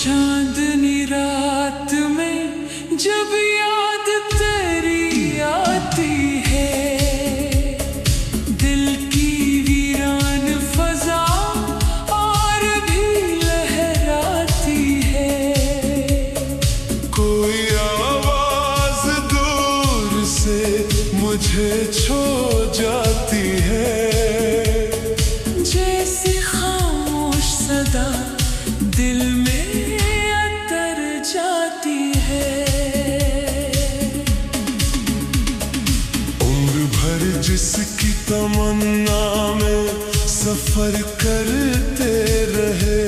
चांदनी रात में जब याद तेरी आती है, दिल की वीरान फजा और भी लहराती है। कोई आवाज दूर से मुझे छू जाती है, जैसे खामोश सदा दिल में जाती है। उम्र भर जिसकी तमन्ना में सफर करते रहे,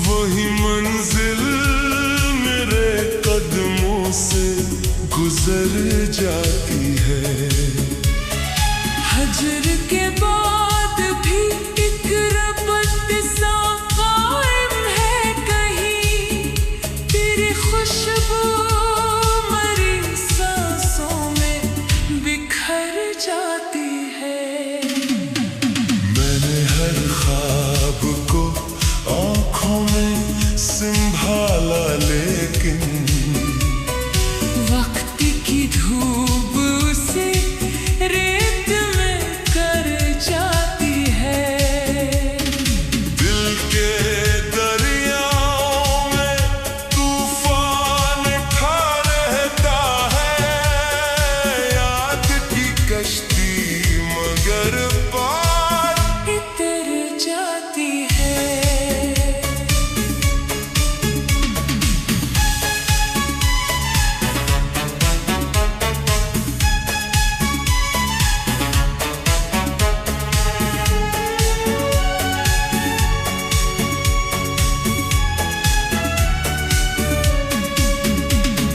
वही मंजिल मेरे कदमों से गुजर जाती है। हजर के बाद भी एक रबत सा कायम है कहीं, तेरी खुशबू मरी सांसों में बिखर जाती है। मैंने हर ख्वाब को आँखों में संभाला, लेकिन वक्त की धूप उसे रेत में कर जाती है। दिल के दरियाओं में तूफान खा रहता है, याद की कश्ती मगर पार इतर जाती है।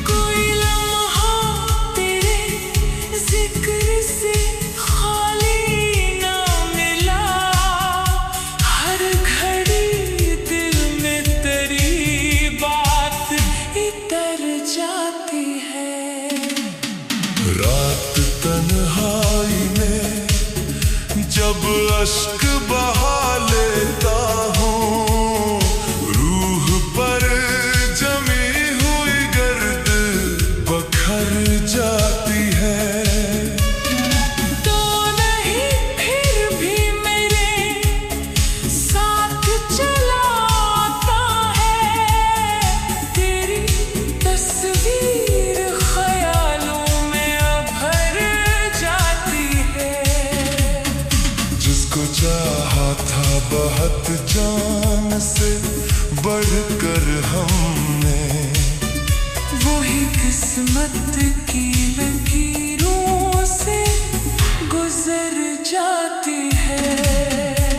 कोई लम्हा तेरे जिक्र से खाली ना मिला, हर घड़ी दिल में तेरी बात इतर जाती है। रात तन्हाई में जब अश्क बहा लेता हूँ, रूह पर जमी हुई गर्द बखर जाती है। तो नहीं फिर भी मेरे साथ चला आता है, तेरी तस्वीर ख्यालों में भर जाती है। जिसको चाहा था बहुत जान से बढ़कर हमने, वही किस्मत की लकीरों से गुजर जाती है।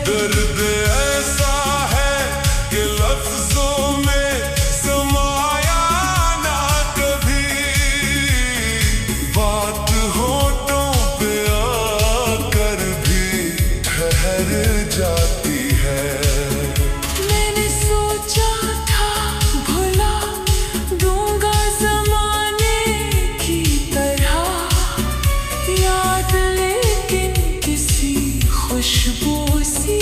दर्द ऐसा है कि लफ्जों में समाया ना कभी, बात होठों पे आकर भी ठहर जाती है। मैंने सोचा था भुला दूंगा ज़माने की तरह याद, लेकिन किसी खुशबू सी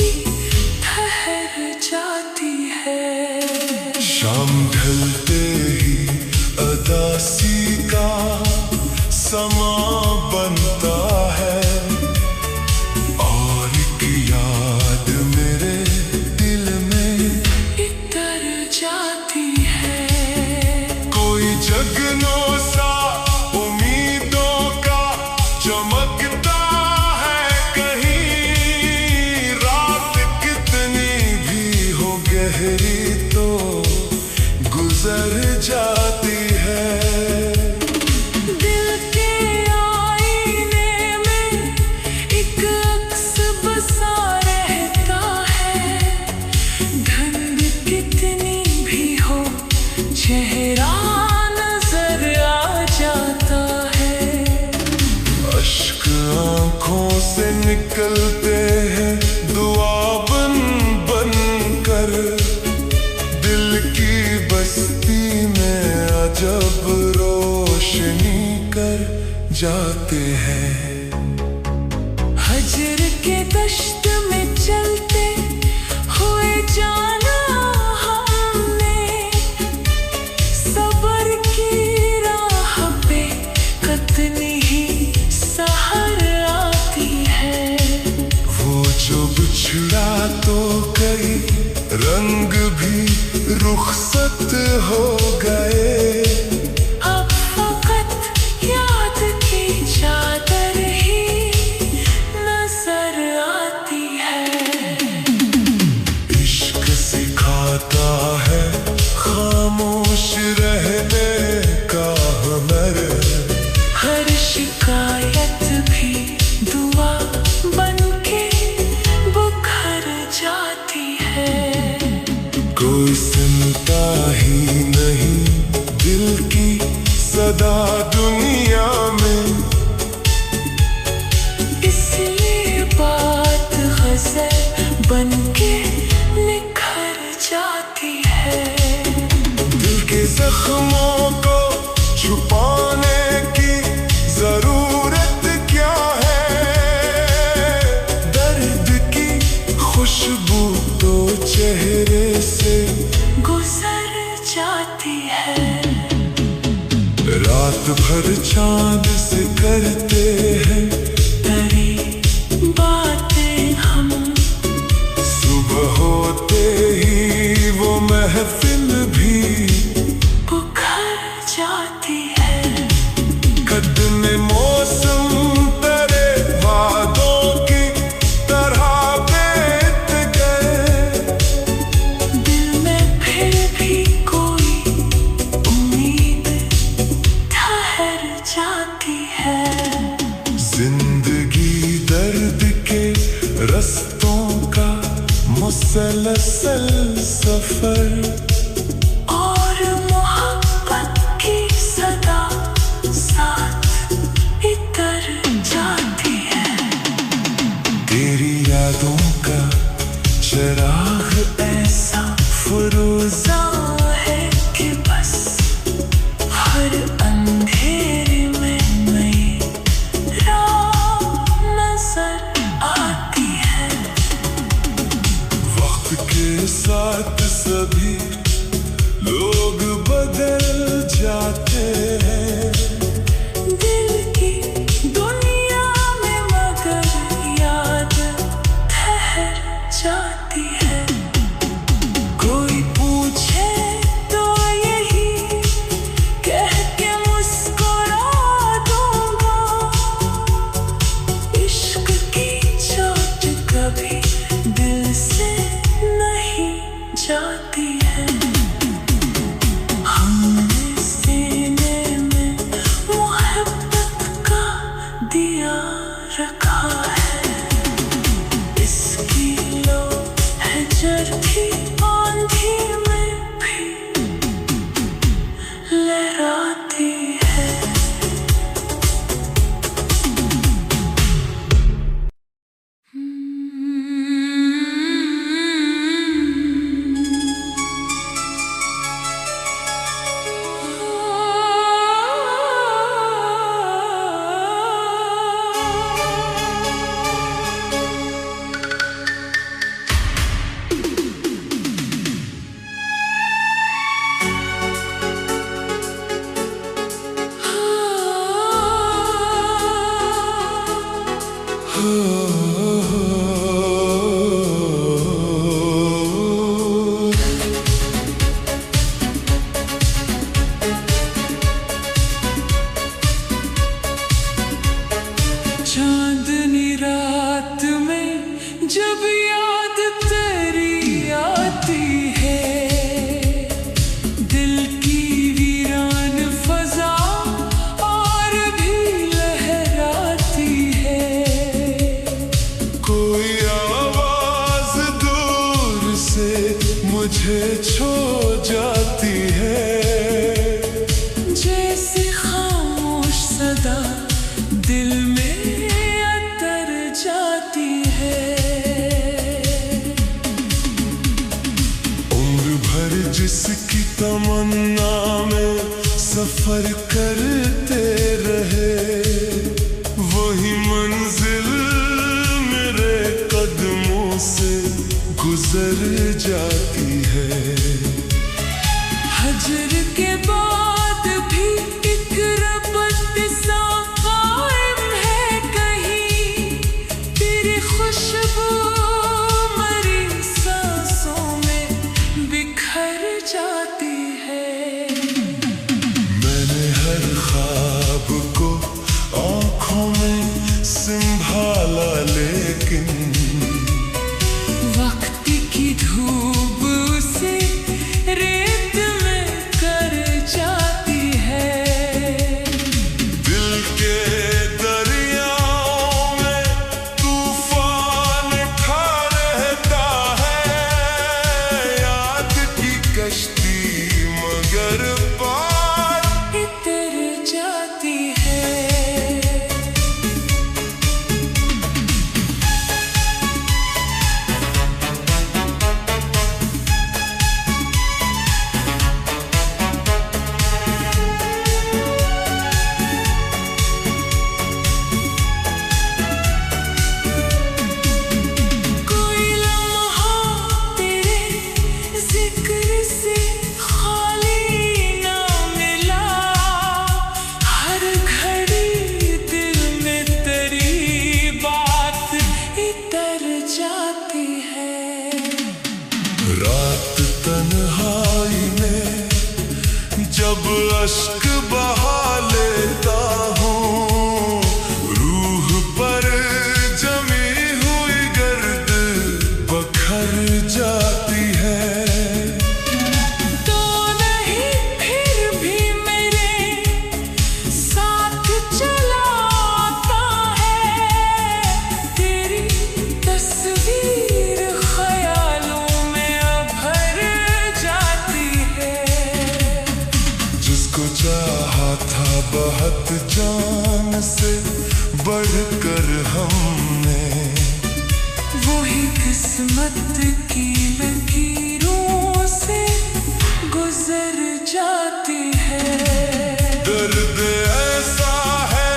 ठहर जाती है। शाम ढलते ही अदासी का समा बनता है, और एक याद मेरे दिल में इतर जाती है। कोई जगनों सा उम्मीदों का चमकता है कहीं, रात कितनी भी हो गहरी तो गुजर जाती है। दिल के आईने में एक अक्स बसा रहता है, धुंध कितनी भी हो चेहरा नजर आ जाता है। अश्क आँखों से निकलते हैं दुआ बन बन कर, दिल की बस्ती कर जाते हैं। हजर के दश्त में चलते हुए जाना हमने, सबर की राह पे कितनी ही सहर आती है। वो जो बिछड़ा तो कई रंग भी रुखसत हो गए। अब फकत याद की चादर ही नजर आती है। इश्क सिखाता है खामोश रहने का हुनर। हर शिकायत भी दुआ बनके बुखर जाती है। कोई सुनता ही नहीं दिल की सदा दुनिया में, इसलिए बात गज़ल बनके निखर जाती है। दिल के जख्मों को छुपाने की जरूरत क्या है। दर्द की खुशबू तो चेहरे से गुजर जाती है। रात भर चांद से करते हैं तरी बातें हम, सुबह होते ही वो महफिल भी बुखर जाती है। कद में मौसम तरे वादों की तरह बीत गए। दिल में फिर भी कोई उम्मीद ठहर जाती है। जिंदगी दर्द के रस्तों का मुसलसल सफर, और मोहब्बत की सदा साथ इतर जाती है। तेरी यादों का चिराग ऐसा फरोजा है कि बस हर अंधेरे में नई राह नजर आती है। वक्त के साथ सभी लोग बदल जाते हैं। दिल की दुनिया में मगर याद ठहर जाती है। कोई पूछे तो यही कह के मुस्कुरा दूंगा, इश्क की चोट कभी दिल से नहीं जाती है। हमने सीने में मोहब्बत का दिया रखा है, इसकी लो है जरती आंधी में भी लहराती है। चांदनी रात में जब याद तेरी आती है, दिल की वीरान फजा और भी लहराती है। कोई आवाज दूर से मुझे छू जाती है। जैसे खामोश सदा दिल में अतर जाती है। उम्र भर जिसकी तमन्ना में सफर करते रहे, रहे, वही मंजिल मेरे कदमों से गुजर जाती है। हजर के बाद भी एक रबत सा कायम है कहीं, तेरी खुशबू मरी सांसों में बिखर जाती है। मैंने हर ख्वाब को आँखों में संभाला, लेकिन वक्त की धूप उसे रेत में कर जाती है। दिल के दरियाओं में तूफान खा रहता है, याद की कश्ती मगर पार इतर जाती है। कोई लम्हा तेरे जिक्र से खाली ना मिला, हर घड़ी दिल में तेरी बात इतर जाती है। रात तन्हाई में जब अश्क बहा लेता हूँ, रूह पर जमी हुई गर्द बखर जाती है। तो नहीं फिर भी मेरे साथ चला आता है, तेरी तस्वीर ख्यालों में भर जाती है। जिसको चाहा था बहुत जान से बढ़कर हमने, वही किस्मत की लकीरों से गुजर जाती है। दर्द ऐसा है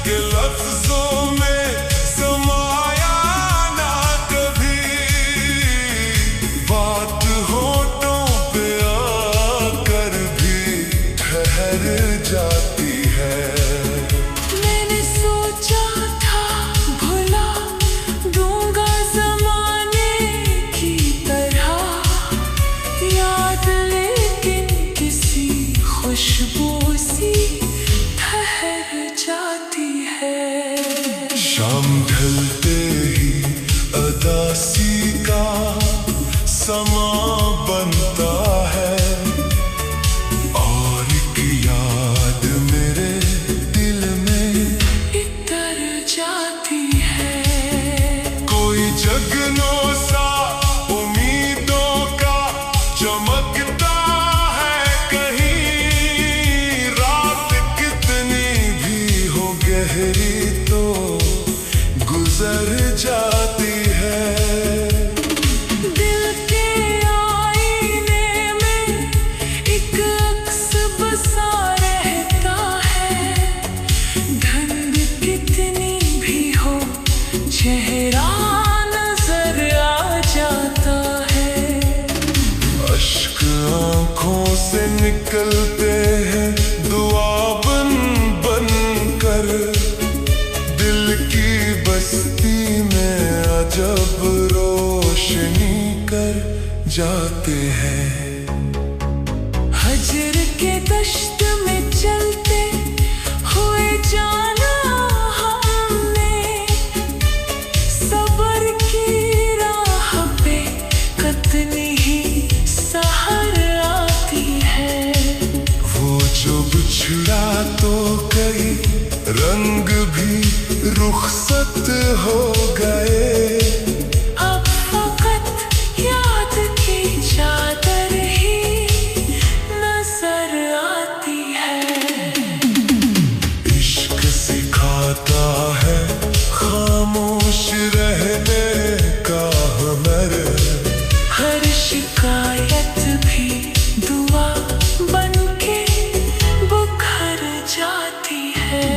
कि लफ्जों में समाया ना कभी, बात होठों पे आकर भी ठहर जाती है। मैंने सोचा था भुला दूंगा ज़माने की तरह याद, लेकिन किसी खुशबू सी ठहर जाती है। शाम ढलते ही अदासी का समा बनता है, और एक याद मेरे दिल में इतर जाती है। कोई जगनो सा उम्मीदों का चमकता है कहीं, रात कितनी भी हो गहरी तो गुजर जाती है। दिल के आईने में एक अक्स बसा रहता है, धुंध कितनी भी हो चेहरा नजर आ जाता है। अश्क आँखों से निकलते हैं दुआ बन बन कर, दिल की बस्ती में अजब रोशनी कर जाते हैं। हजर के दश्त में चलते हुए जाना हमने, सबर की राह पे कितनी ही सहर आती है। वो जो बिछड़ा तो कई रंग भी रुखसत हो गए, अब फकत याद की चादर ही नजर आती है। इश्क सिखाता है खामोश रहने का हुनर, हर शिकायत भी दुआ बनके बुखर जाती है।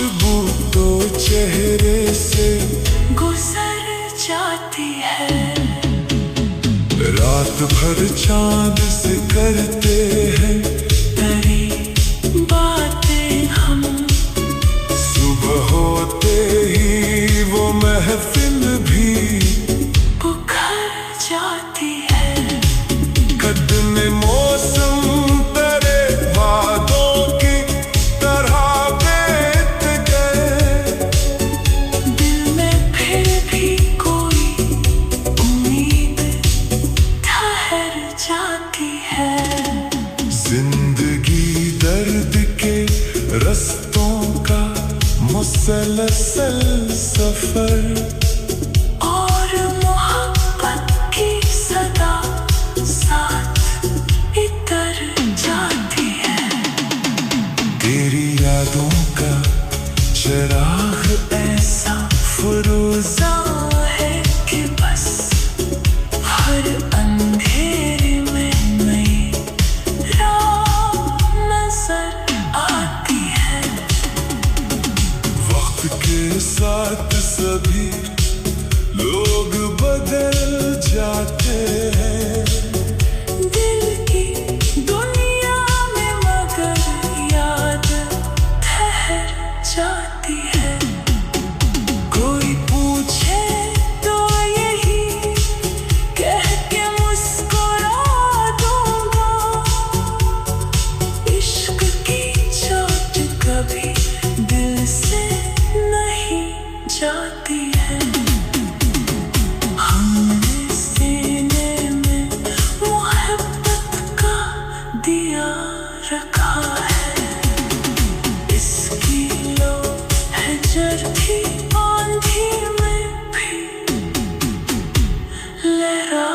खुशबू तो चेहरे से गुजर जाती है। रात भर चांद से करते हैं तेरी बातें हम, सुबह होते ही वो महफिल भी बुखर जाती है। कदमे मौसम तेरे वादों की तरह बीत गए। दिल में फिर भी कोई उम्मीद ठहर जाती है। जिंदगी दर्द के रस्तों का मुसलसल सफर, और मोहब्बत की सदा साथ इतर जाती है। तेरी यादों का चिराग ऐसा फरोजा है कि बस हर अंधेरे में नई राह नजर आती है। वक्त के साथ सभी लोग बदल जाते हैं। दिल की दुनिया में मगर याद ठहर जाती है। कोई पूछे तो यही कह के मुस्कुरा दूंगा, इश्क की चोट कभी दिल से नहीं जाती है। हमने सीने में मोहब्बत का दिया रखा है। इसकी लो है जरती आंधी में भी लहरा